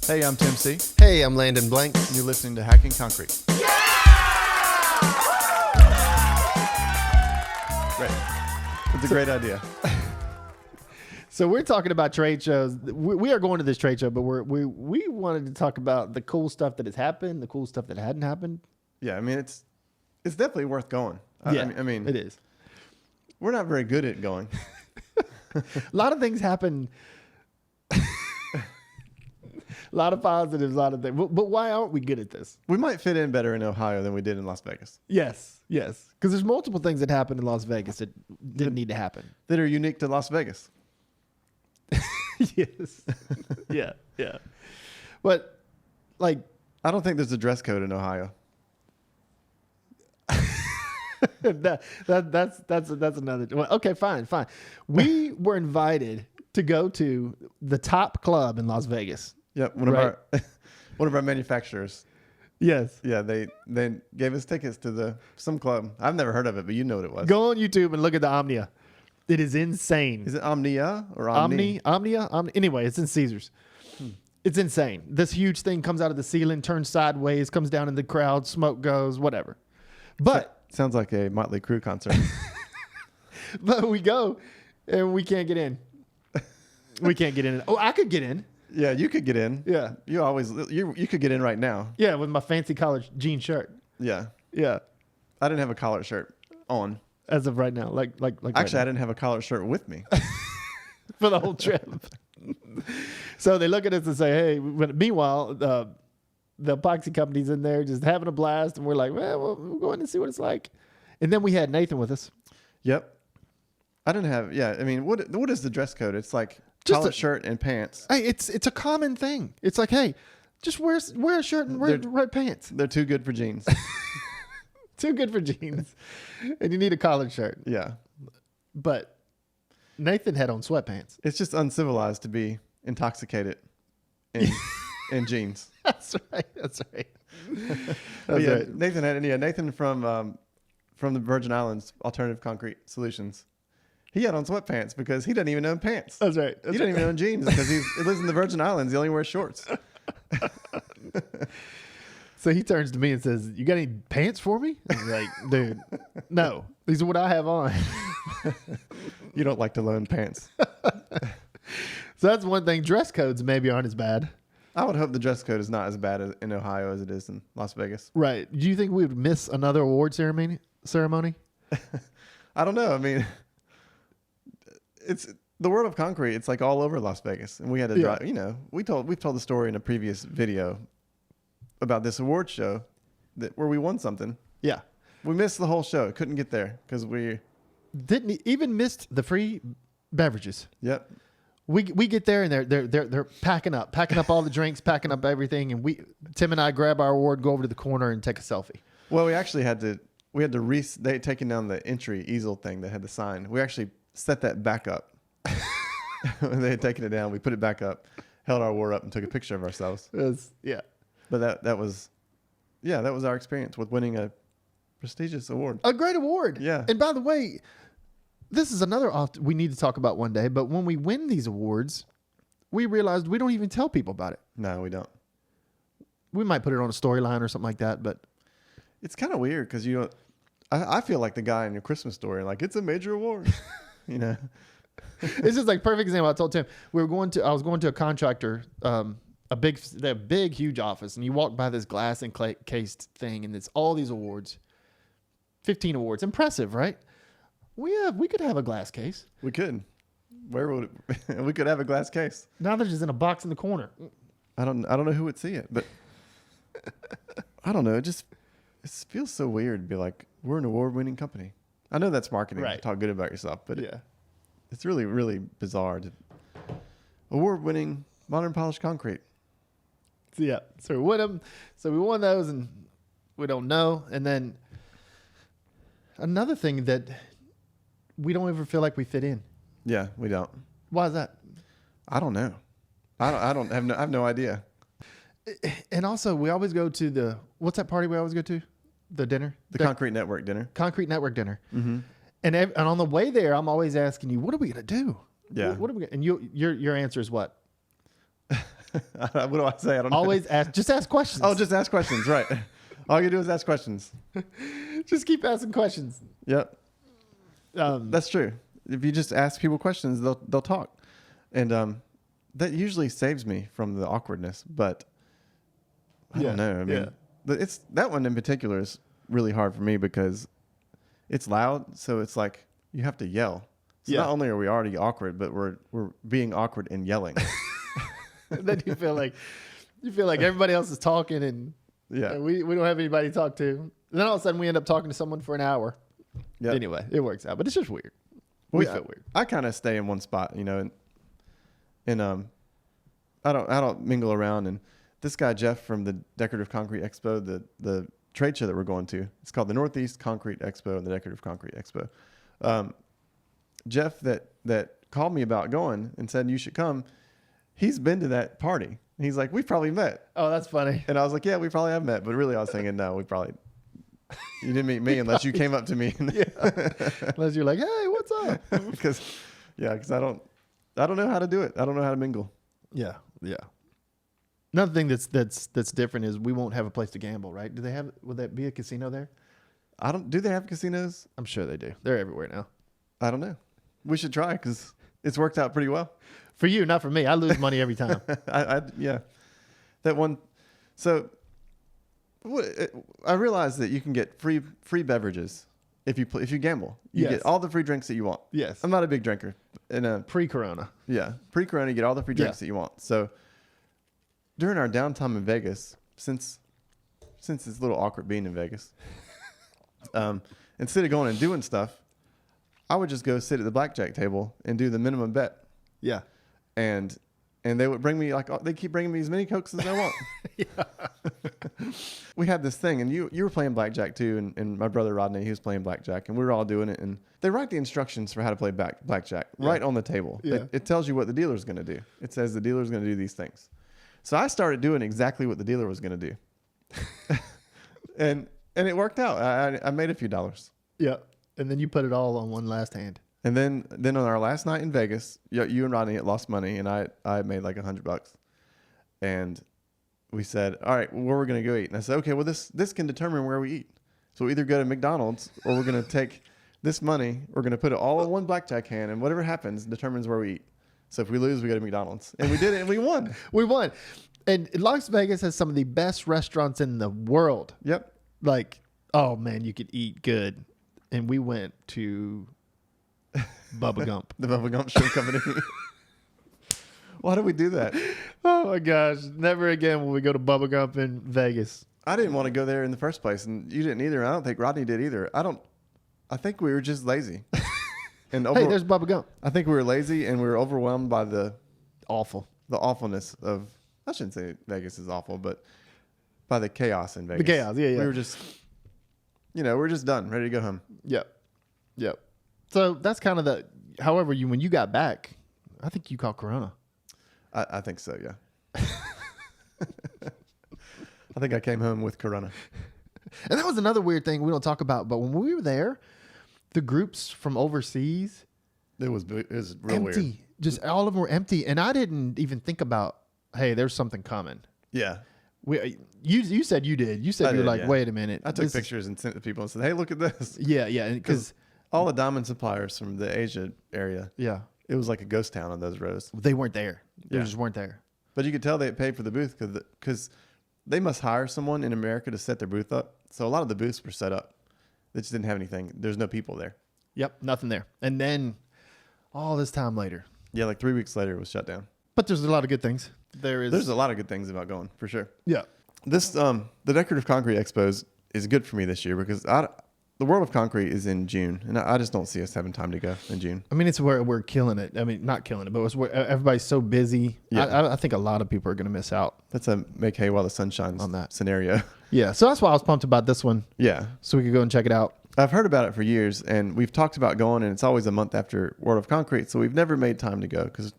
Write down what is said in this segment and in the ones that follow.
Hey, I'm Tim C. Hey, I'm Landon Blank. You're listening to Hacking Concrete. Great. It's a great idea. So we're talking about trade shows. We are going to this trade show, but we wanted to talk about the cool stuff that has happened, the cool stuff that hadn't happened. Yeah, I mean, it's definitely worth going. Yeah, I mean, it is. We're not very good at going. A lot of things happen. A lot of positives, a lot of things. But why aren't we good at this? We might fit in better in Ohio than we did in Las Vegas. Yes. Because there's multiple things that happened in Las Vegas that didn't need to happen. That are unique to Las Vegas. Yes. Yeah. But like, I don't think there's a dress code in Ohio. that's another. Well, okay, fine. We were invited to go to the top club in Las Vegas. Yep, one of our manufacturers. Yes. Yeah, they gave us tickets to some club. I've never heard of it, but you know what it was. Go on YouTube and look at the Omnia. It is insane. Is it Omnia or Omni? Omnia. Anyway, it's in Caesars. It's insane. This huge thing comes out of the ceiling, turns sideways, comes down in the crowd, smoke goes, whatever. But Sounds like a Motley Crue concert. but we go and we can't get in. We can't get in. Oh, I could get in. Yeah, you could get in. Yeah. You could get in right now. Yeah, with my fancy collared jean shirt. Yeah. Yeah. I didn't have a collared shirt on. As of right now. Like Actually, right I didn't have a collared shirt with me. for the whole trip. So they look at us and say, hey, meanwhile, the epoxy company's in there just having a blast. And we're like, well, we'll go in and see what it's like. And then we had Nathan with us. Yep. I didn't have, yeah. I mean, what is the dress code? It's like Just collared shirt and pants. Hey, it's a common thing. It's like, hey, just wear a shirt and wear the right pants. They're too good for jeans. Too good for jeans. And you need a collared shirt. Yeah. But Nathan had on sweatpants. It's just uncivilized to be intoxicated in jeans. That's right. But yeah, right. Nathan from the Virgin Islands Alternative Concrete Solutions. He had on sweatpants because he doesn't even own pants. That's right. He doesn't even own jeans because he lives in the Virgin Islands. He only wears shorts. So he turns to me and says, you got any pants for me? I'm like, dude, no. These are what I have on. You don't like to loan pants. So that's one thing. Dress codes maybe aren't as bad. I would hope the dress code is not as bad in Ohio as it is in Las Vegas. Right. Do you think we would miss another award ceremony? I don't know. I mean, it's the world of concrete. It's like all over Las Vegas, and we had to drive. You know, we've told the story in a previous video about this award show where we won something. Yeah. We missed the whole show. Couldn't get there because we didn't even missed the free beverages. Yep. We get there and they're packing up all the drinks, packing up everything, and Tim and I grab our award, go over to the corner and take a selfie. Well, we actually had to they had taken down the entry easel thing that had the sign. We actually set that back up. They had taken it down. We put it back up, held our award up, and took a picture of ourselves. Yeah. But that was our experience with winning a prestigious award. A great award. Yeah. And by the way, this is another we need to talk about one day, but when we win these awards, we realized we don't even tell people about it. No, we don't. We might put it on a storyline or something like that, but it's kind of weird because I feel like the guy in your Christmas story, like it's a major award, you know. It's just like perfect example. I told Tim I was going to a contractor, a big, huge office, and you walk by this glass encased thing, and it's all these awards, 15 awards, impressive, right? We could have a glass case. We could. Where would it? We could have a glass case. Now they're just in a box in the corner. I don't know who would see it, but I don't know. It feels so weird to be like, we're an award-winning company. I know that's marketing. Right. To talk good about yourself, but yeah, it's really, really bizarre. Award-winning modern polished concrete. Yeah. So we won them. So we won those, and we don't know. And then another thing that we don't ever feel like we fit in. Yeah, we don't. Why is that? I don't know. I have no idea. And also, we always go to what's that party we always go to? The dinner? The Concrete Network dinner. Concrete Network dinner. Mm-hmm. And on the way there, I'm always asking you, what are we going to do? Yeah. What are we gonna, and your answer is what? What do I say? I don't know. Always ask. Just ask questions. Oh, just ask questions, right? All you do is ask questions. Just keep asking questions. Yep. That's true. If you just ask people questions, they'll talk, and that usually saves me from the awkwardness. But I don't know. I mean, it's that one in particular is really hard for me because it's loud. So it's like you have to yell. So not only are we already awkward, but we're being awkward and yelling. Then you feel like everybody else is talking and we don't have anybody to talk to. And then all of a sudden we end up talking to someone for an hour. Yep. Anyway, it works out, but it's just weird. We feel weird. I kind of stay in one spot, and I don't mingle around. And this guy Jeff from the Decorative Concrete Expo, the trade show that we're going to, it's called the Northeast Concrete Expo and the Decorative Concrete Expo. Jeff that called me about going and said you should come. He's been to that party. He's like, we've probably met. Oh, that's funny. And I was like, yeah, we probably have met. But really, I was thinking, no, you didn't meet me unless you came up to me. Unless you're like, hey, what's up? Because I don't know how to do it. I don't know how to mingle. Yeah. Another thing that's different is we won't have a place to gamble, right? Would that be a casino there? Do they have casinos? I'm sure they do. They're everywhere now. I don't know. We should try because it's worked out pretty well. For you, not for me. I lose money every time. That one. So I realized that you can get free beverages if you gamble. You get all the free drinks that you want. Yes. I'm not a big drinker. Pre-corona. Yeah. Pre-corona, you get all the free drinks that you want. So during our downtime in Vegas, since it's a little awkward being in Vegas, instead of going and doing stuff, I would just go sit at the blackjack table and do the minimum bet. Yeah. And they would bring me they keep bringing me as many Cokes as I want. We had this thing, and you were playing blackjack too, and my brother Rodney, he was playing blackjack, and we were all doing it. And they write the instructions for how to play blackjack right on the table. Yeah. It tells you what the dealer's going to do. It says the dealer's going to do these things. So I started doing exactly what the dealer was going to do, and it worked out. I made a few dollars. Yeah. And then you put it all on one last hand. And then on our last night in Vegas, you and Rodney had lost money, and I made like $100. And we said, all right, where we're going to go eat. And I said, okay, well, this can determine where we eat. So we either go to McDonald's or we're going to take this money, we're going to put it all in one blackjack hand, and whatever happens determines where we eat. So if we lose, we go to McDonald's. And we did it, and we won. We won. And Las Vegas has some of the best restaurants in the world. Yep. Like, oh, man, you could eat good. And we went to Bubba Gump. The Bubba Gump Shrimp Company. Why did we do that? Oh, my gosh. Never again will we go to Bubba Gump in Vegas. I didn't want to go there in the first place, and you didn't either. I don't think Rodney did either. I think we were just lazy. And hey, there's Bubba Gump. I think we were lazy, and we were overwhelmed by the awfulness of, I shouldn't say Vegas is awful, but by the chaos in Vegas. The chaos, yeah. We were just, we're just done, ready to go home. Yep. So that's kind of however, when you got back, I think you caught Corona. I think so, yeah. I think I came home with Corona. And that was another weird thing we don't talk about, but when we were there, the groups from overseas, it was real empty. Weird. Just all of them were empty. And I didn't even think about, hey, there's something coming. Yeah. You said you did. You said you were like, wait a minute. I took pictures and sent it to people and said, hey, look at this. Yeah. Because all the diamond suppliers from the Asia area. Yeah. It was like a ghost town on those rows. They weren't there. They just weren't there. But you could tell they paid for the booth because they must hire someone in America to set their booth up. So a lot of the booths were set up. They just didn't have anything. There's no people there. Yep, nothing there. And then all this time later. Yeah, like 3 weeks later it was shut down. But there's a lot of good things. There's a lot of good things about going, for sure. Yeah. This the Decorative Concrete Expo is good for me this year because the World of Concrete is in June, and I just don't see us having time to go in June. I mean, it's where we're killing it. I mean, not killing it, but it's where everybody's so busy. Yeah. I think a lot of people are going to miss out. That's a make hay while the sun shines on that scenario. Yeah, so that's why I was pumped about this one. Yeah. So we could go and check it out. I've heard about it for years, and we've talked about going, and it's always a month after World of Concrete, so we've never made time to go because,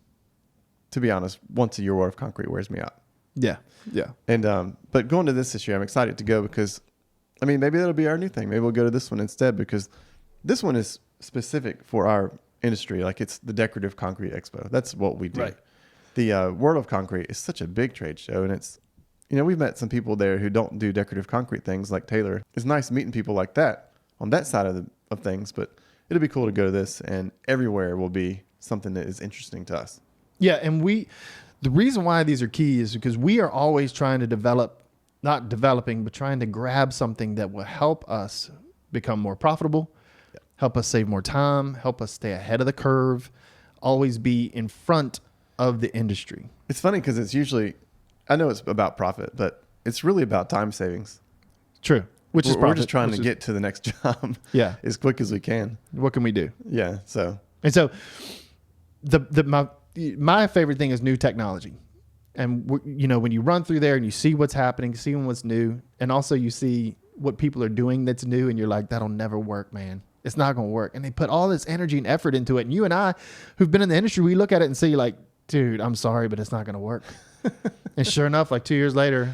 to be honest, once a year World of Concrete wears me out. Yeah. And but going to this year, I'm excited to go because, I mean, maybe that'll be our new thing. Maybe we'll go to this one instead because this one is specific for our industry. Like it's the Decorative Concrete Expo. That's what we do. Right. The World of Concrete is such a big trade show, and it's, we've met some people there who don't do decorative concrete things like Taylor. It's nice meeting people like that on that side of things, but it'll be cool to go to this, and everywhere will be something that is interesting to us. Yeah, and the reason why these are key is because we are always trying to trying to grab something that will help us become more profitable, help us save more time, help us stay ahead of the curve, always be in front of the industry. It's funny because it's usually, I know it's about profit, but it's really about time savings. True. We're just trying to get to the next job as quick as we can. What can we do? Yeah. So my favorite thing is new technology. And when you run through there and you see what's happening, seeing what's new, and also you see what people are doing that's new, and you're like, that'll never work, man. It's not going to work. And they put all this energy and effort into it. And you and I, who've been in the industry, we look at it and see like, dude, I'm sorry, but it's not going to work. And sure enough, like 2 years later,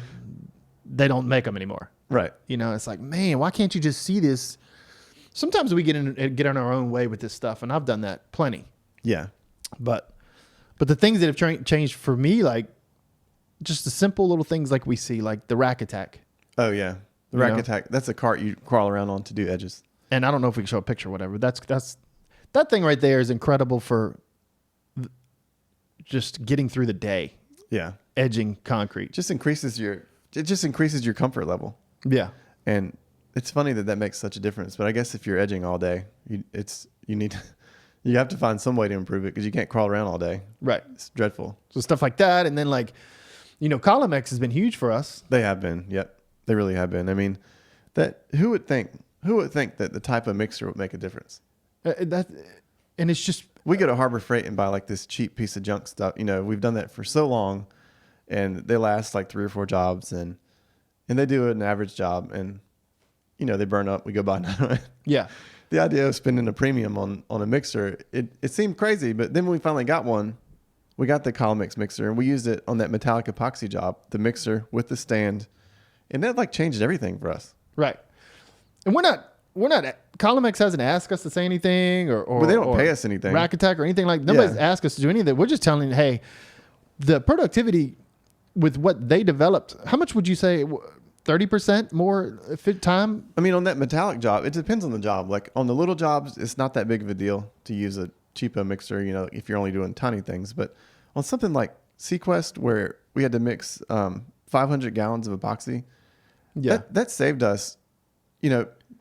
they don't make them anymore. Right. It's like, man, why can't you just see this? Sometimes we get in our own way with this stuff, and I've done that plenty. Yeah. But the things that have changed for me, like just the simple little things like we see, like the Rac-a-tac. Oh, yeah. The Rac-a-tac, that's a cart you crawl around on to do edges. And I don't know if we can show a picture or whatever. That thing right there is incredible for just getting through the day. Yeah. Edging concrete. It just increases your comfort level. Yeah. And it's funny that makes such a difference. But I guess if you're edging all day, you have to find some way to improve it because you can't crawl around all day. Right. It's dreadful. So stuff like that. And then Collomix has been huge for us. They have been. Yep. They really have been. I mean, who would think that the type of mixer would make a difference? And it's just, we go to Harbor Freight and buy like this cheap piece of junk stuff. We've done that for so long, and they last like 3 or 4 jobs, and they do an average job, and they burn up. We go buy another one. Yeah. The idea of spending a premium on a mixer, it seemed crazy, but then when we finally got one, we got the Collomix mixer, and we used it on that metallic epoxy job, the mixer with the stand, and that like changed everything for us. Right. And we're not. Collomix hasn't asked us to say anything, or they don't pay us anything. Rac-a-tac or anything nobody's asked us to do any of that. We're just telling you, hey, the productivity with what they developed. How much would you say? 30% more fit time? I mean, on that metallic job, it depends on the job. Like on the little jobs, it's not that big of a deal to use a cheapo mixer, if you're only doing tiny things. But on something like Sequest, where we had to mix 500 gallons of epoxy, that saved us.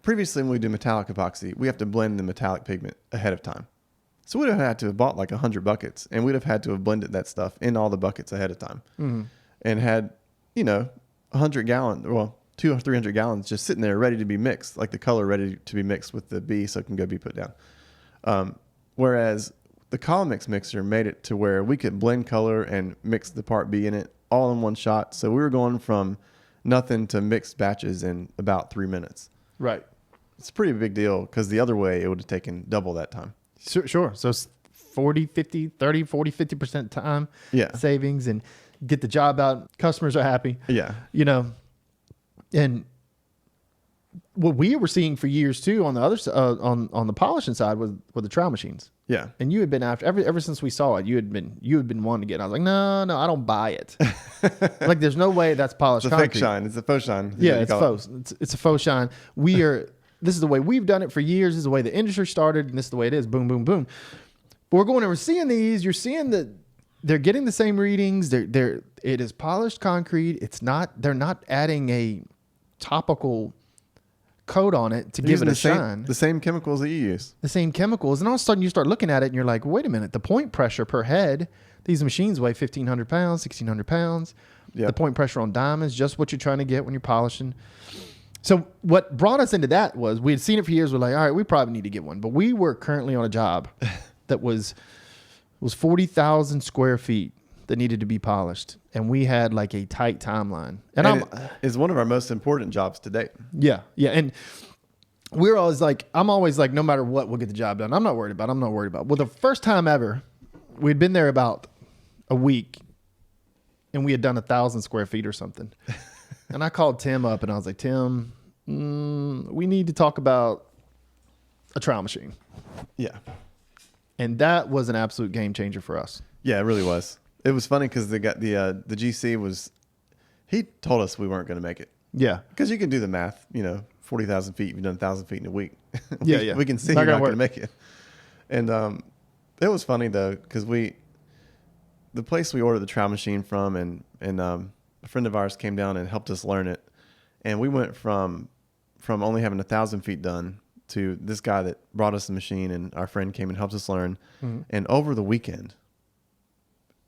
Previously when we do metallic epoxy, we have to blend the metallic pigment ahead of time. So we'd have had to have bought like 100 buckets, and we'd have had to have blended that stuff in all the buckets ahead of time. Mm-hmm. And had, 100 gallons, 200 or 300 gallons just sitting there ready to be mixed, like the color ready to be mixed with the B so it can go be put down. Whereas the Collomix mixer made it to where we could blend color and mix the part B in it all in one shot. So we were going from nothing to mixed batches in about 3 minutes. Right. It's a pretty big deal because the other way it would have taken double that time. Sure. So 50% time savings and get the job out. Customers are happy. Yeah. And what we were seeing for years too on the other on the polishing side were the trowel machines. Yeah. And you had been after ever since we saw it, you had been wanting to get it. I was like, no, I don't buy it. Like there's no way that's polished concrete. It's a fake shine. It's a faux shine. Yeah, it's faux. It's a faux shine. This is the way we've done it for years. This is the way the industry started, and this is the way it is. Boom, boom, boom. But we're going and we're seeing these. You're seeing that they're getting the same readings. It is polished concrete. They're not adding a topical coat on it to give it a shine. The same chemicals that you use. The same chemicals. And all of a sudden you start looking at it and you're like, wait a minute, the point pressure per head, these machines weigh 1,500 pounds, 1,600 pounds. Yep. The point pressure on diamonds, just what you're trying to get when you're polishing. So what brought us into that was we had seen it for years. We're like, all right, we probably need to get one. But we were currently on a job that was 40,000 square feet that needed to be polished. And we had like a tight timeline. And it is one of our most important jobs to date. Yeah. Yeah. And we're always like, I'm always like, no matter what, we'll get the job done. I'm not worried about it. Well, the first time ever, we'd been there about a week and we had done 1,000 square feet or something. And I called Tim up and I was like, Tim, we need to talk about a trowel machine. Yeah. And that was an absolute game changer for us. Yeah, it really was. It was funny because the GC was, he told us we weren't going to make it. Yeah. Because you can do the math, 40,000 feet, you've done 1,000 feet in a week. Yeah. We can see you're not going to make it. And it was funny though, because the place we ordered the trowel machine from and a friend of ours came down and helped us learn it. And we went from only having 1,000 feet done to this guy that brought us the machine, and our friend came and helped us learn. Mm-hmm. And over the weekend,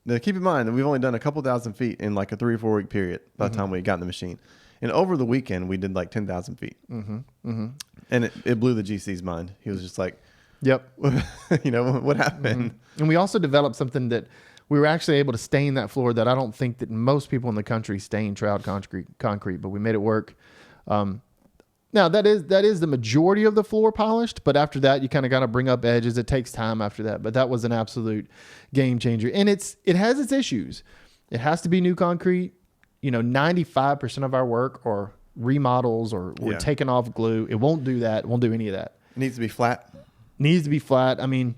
now keep in mind that we've only done a couple thousand feet in like a 3 or 4 week period by the time we got the machine. And over the weekend, we did like 10,000 feet. Mm-hmm. Mm-hmm. And it blew the GC's mind. He was just like, yep. What happened? Mm-hmm. And we also developed something that we were actually able to stain that floor that I don't think that most people in the country stain troweled concrete, but we made it work. Now that is the majority of the floor polished, but after that you kind of got to bring up edges. It takes time after that, but that was an absolute game changer. And it has its issues. It has to be new concrete. 95% of our work are remodels or we're taking off glue. It won't do that. It won't do any of that. It needs to be flat. I mean,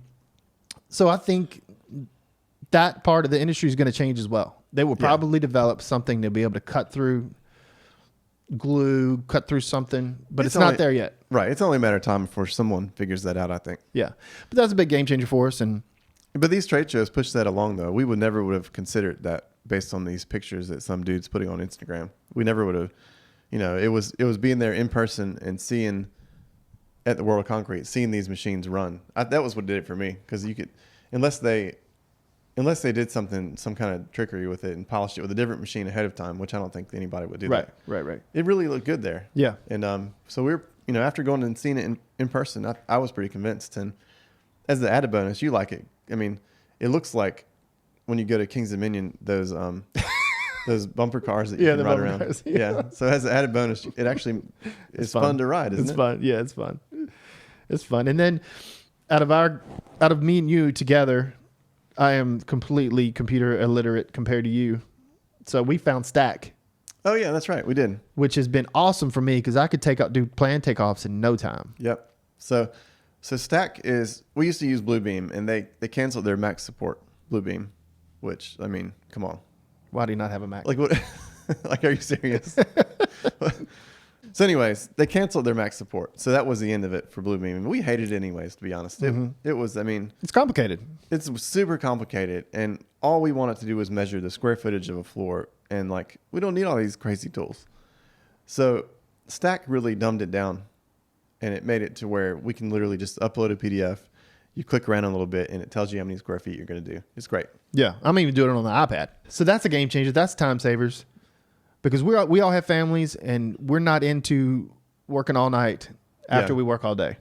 so I think that part of the industry is going to change as well. They will probably develop something to be able to cut through glue, cut through something, but it's not there yet. Right. It's only a matter of time before someone figures that out, I think. Yeah. But that's a big game changer for us. But these trade shows push that along, though. We would have considered that based on these pictures that some dude's putting on Instagram. We never would have, it was being there in person and seeing at the World of Concrete, seeing these machines run. That was what did it for me, because you could, unless they did some kind of trickery with it and polished it with a different machine ahead of time, which I don't think anybody would do. Right. It really looked good there. Yeah. And so we're, after going and seeing it in person, I was pretty convinced. And as the added bonus, you like it. I mean, it looks like when you go to Kings Dominion, those bumper cars that you can ride around. Cars, yeah. So as an added bonus, it actually is fun to ride, isn't it? It's fun. Yeah, it's fun. It's fun. And then out of me and you together, I am completely computer illiterate compared to you. So we found Stack. Oh yeah, that's right. We did. Which has been awesome for me because I could do planned takeoffs in no time. Yep. So Stack we used to use Bluebeam, and they canceled their Mac support Bluebeam, which, I mean, come on. Why do you not have a Mac? Like what? Like, are you serious? So anyways, they canceled their Mac support. So that was the end of it for Bluebeam. And we hated it anyways, to be honest. It was, I mean. It's complicated. It's super complicated. And all we wanted to do was measure the square footage of a floor. And like, we don't need all these crazy tools. So Stack really dumbed it down. And it made it to where we can literally just upload a PDF. You click around a little bit and it tells you how many square feet you're going to do. It's great. Yeah. I'm even doing it on the iPad. So that's a game changer. That's time savers. Because we all have families and we're not into working all night after we work all day.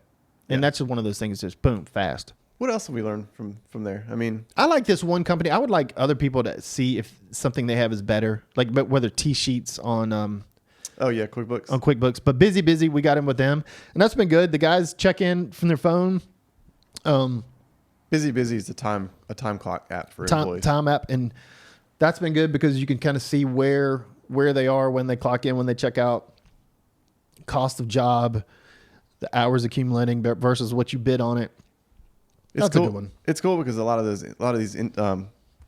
And that's just one of those things, just boom, fast. What else have we learned from there? I mean, I like this one company. I would like other people to see if something they have is better, like whether T-sheets on QuickBooks. On QuickBooks. But BusyBusy, we got in with them. And that's been good. The guys check in from their phone. BusyBusy is a time clock app for employees. Time app. And that's been good because you can kind of see where they are when they clock in, when they check out, cost of job, the hours accumulating versus what you bid on it. That's cool. A good one. It's cool because a lot of these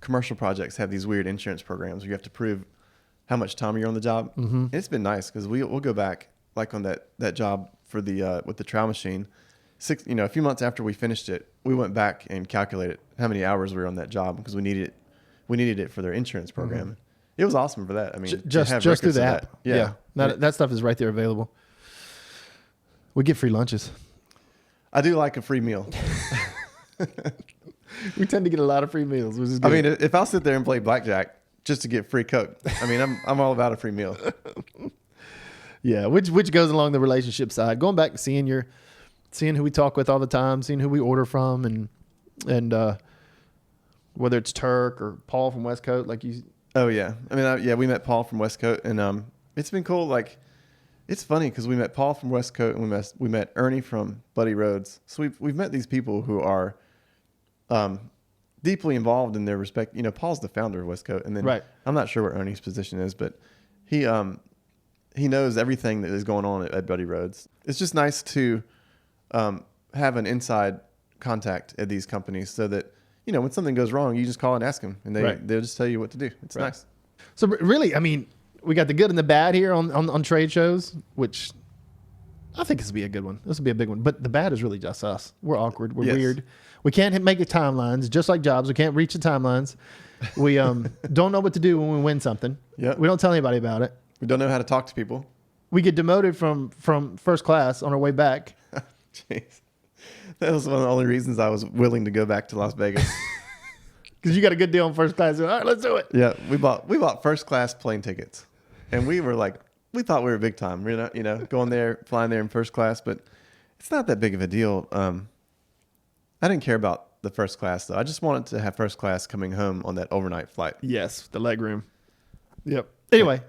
commercial projects have these weird insurance programs where you have to prove how much time you're on the job. Mm-hmm. It's been nice because we'll go back, like on that job for the with the trowel machine. A few months after we finished it, we went back and calculated how many hours we were on that job because we needed it for their insurance program. Mm-hmm. It was awesome for that. I mean, just through the app. Yeah. That stuff is right there available. We get free lunches. I do like a free meal. We tend to get a lot of free meals, which is good. I mean, if I'll sit there and play blackjack just to get free Coke, I mean, I'm all about a free meal. Yeah, which goes along the relationship side. Going back and seeing who we talk with all the time, seeing who we order from, and whether it's Turk or Paul from Westcote, like you. Oh yeah, I mean, we met Paul from Westcote, and it's been cool. Like, it's funny because we met Paul from Westcote, and we met Ernie from Buddy Roads. So we've met these people who are deeply involved in their respect. Paul's the founder of Westcote, and then right. I'm not sure what Ernie's position is, but he knows everything that is going on at Buddy Roads. It's just nice to have an inside contact at these companies so that when something goes wrong, you just call and ask them, and they'll just tell you what to do. It's nice. So really, I mean, we got the good and the bad here on trade shows, which I think this will be a good one. This will be a big one. But the bad is really just us. We're awkward. We're weird. We can't make the timelines, just like jobs. We can't reach the timelines. We don't know what to do when we win something. Yep. We don't tell anybody about it. We don't know how to talk to people. We get demoted from first class on our way back. Jeez. That was one of the only reasons I was willing to go back to Las Vegas. Because you got a good deal on first class. All right, let's do it. Yeah, we bought first class plane tickets, and we were like, we thought we were big time. Going there, flying there in first class, but it's not that big of a deal. I didn't care about the first class though. I just wanted to have first class coming home on that overnight flight. Yes, the leg room. Yep. Anyway,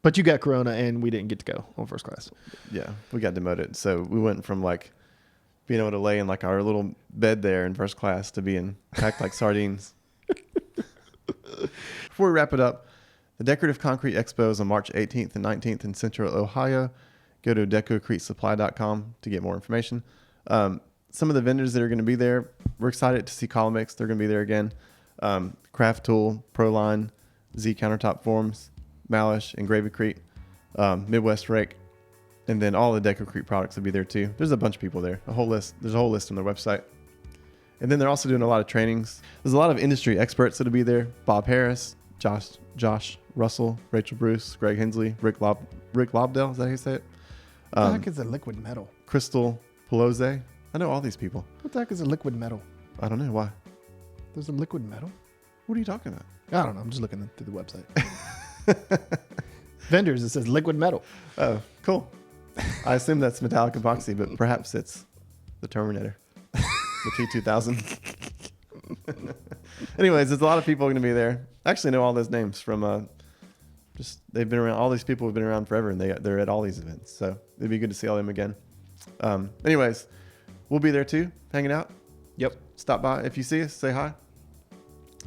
but you got Corona, and we didn't get to go on first class. Yeah, we got demoted, so we went from like being able to lay in like our little bed there in first class to being packed like sardines. Before we wrap it up, the Decorative Concrete Expo is on March 18th and 19th in Central Ohio. Go to decocretesupply.com to get more information. Some of the vendors that are going to be there, we're excited to see Collomix. They're going to be there again. Craft Tool, Proline, Z Countertop Forms, Malish, and Gravicrete, Midwest Rake, and then all the Decocrete products will be there too. There's a bunch of people there. There's a whole list on their website. And then they're also doing a lot of trainings. There's a lot of industry experts that'll be there. Bob Harris, Josh Russell, Rachel Bruce, Greg Hensley, Rick Lobdell. Is that how you say it? What the heck is a liquid metal? Crystal Pelosi. I know all these people. What the heck is a liquid metal? I don't know. Why? There's a liquid metal? What are you talking about? I don't know. I'm just looking through the website. Vendors, it says liquid metal. Oh, cool. I assume that's metallic epoxy, but perhaps it's the Terminator. The T-2000. Anyways, there's a lot of people going to be there. I actually know all those names from they've been around. All these people have been around forever, and they're at all these events. So it'd be good to see all them again. Anyways, we'll be there too, hanging out. Yep. Stop by. If you see us, say hi.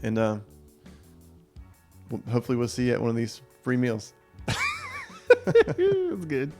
And hopefully we'll see you at one of these free meals. That's good.